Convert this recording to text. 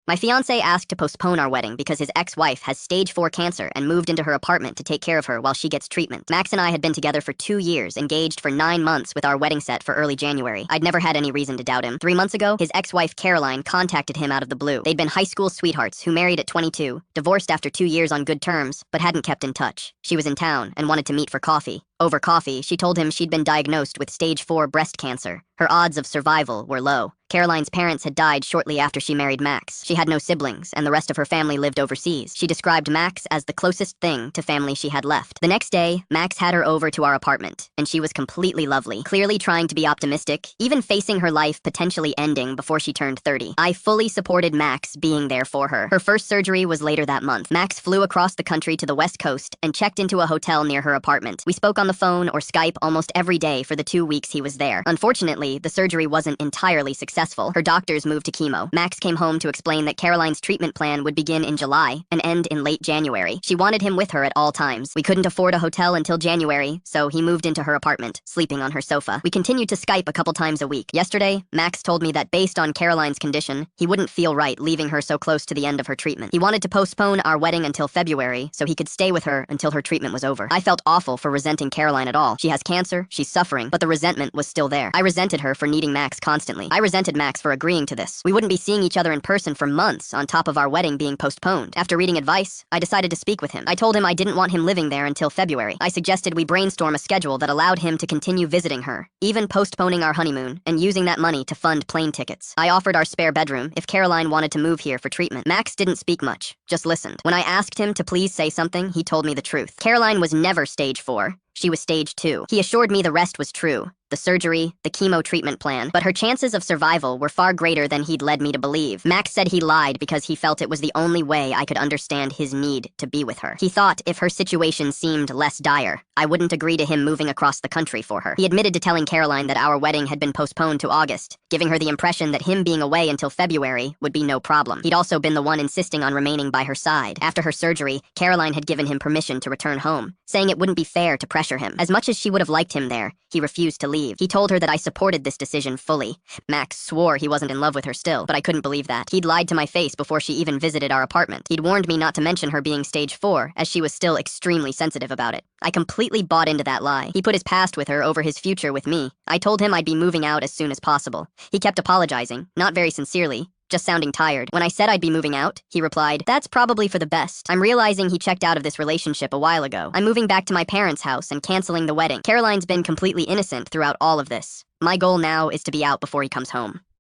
My fiancé asked to postpone our wedding because his ex-wife has stage 4 cancer and moved into her apartment to take care of her while she gets treatment. Max and I had been together for 2 years, engaged for 9 months with our wedding set for early January. I'd never had any reason to doubt him. 3 months ago, his ex-wife Caroline contacted him out of the blue. They'd been high school sweethearts who married at 22, divorced after 2 years on good terms, but hadn't kept in touch. She was in town and wanted to meet for coffee. Over coffee, she told him she'd been diagnosed with stage 4 breast cancer. Her odds of survival were low. Caroline's parents had died shortly after she married Max. She had no siblings, and the rest of her family lived overseas. She described Max as the closest thing to family she had left. The next day, Max had her over to our apartment, and she was completely lovely, clearly trying to be optimistic, even facing her life potentially ending before she turned 30. I fully supported Max being there for her. Her first surgery was later that month. Max flew across the country to the West Coast and checked into a hotel near her apartment. We spoke on the phone or Skype almost every day for the 2 weeks he was there. Unfortunately, the surgery wasn't entirely successful. Her doctors moved to chemo. Max came home to explain that Caroline's treatment plan would begin in July and end in late January. She wanted him with her at all times. We couldn't afford a hotel until January, so he moved into her apartment, sleeping on her sofa. We continued to Skype a couple times a week. Yesterday, Max told me that based on Caroline's condition, he wouldn't feel right leaving her so close to the end of her treatment. He wanted to postpone our wedding until February so he could stay with her until her treatment was over. I felt awful for resenting Caroline at all. She has cancer, she's suffering, but the resentment was still there. I resented her for needing Max constantly. I resented Max for agreeing to this. We wouldn't be seeing each other in person for months on top of our wedding being postponed. After reading advice, I decided to speak with him. I told him I didn't want him living there until February. I suggested we brainstorm a schedule that allowed him to continue visiting her, even postponing our honeymoon and using that money to fund plane tickets. I offered our spare bedroom if Caroline wanted to move here for treatment. Max didn't speak much, just listened. When I asked him to please say something, he told me the truth. Caroline was never stage 4. She was stage 2. He assured me the rest was true. The surgery, the chemo treatment plan, but her chances of survival were far greater than he'd led me to believe. Max said he lied because he felt it was the only way I could understand his need to be with her. He thought if her situation seemed less dire, I wouldn't agree to him moving across the country for her. He admitted to telling Caroline that our wedding had been postponed to August, giving her the impression that him being away until February would be no problem. He'd also been the one insisting on remaining by her side. After her surgery, Caroline had given him permission to return home, saying it wouldn't be fair to pressure him. As much as she would have liked him there, he refused to leave. He told her that I supported this decision fully. Max swore he wasn't in love with her still, but I couldn't believe that. He'd lied to my face before she even visited our apartment. He'd warned me not to mention her being stage 4, as she was still extremely sensitive about it. I completely bought into that lie. He put his past with her over his future with me. I told him I'd be moving out as soon as possible. He kept apologizing, not very sincerely, just sounding tired. When I said I'd be moving out, he replied, "That's probably for the best. I'm realizing he checked out of this relationship a while ago. I'm moving back to my parents' house and canceling the wedding." Caroline's been completely innocent throughout all of this. My goal now is to be out before he comes home.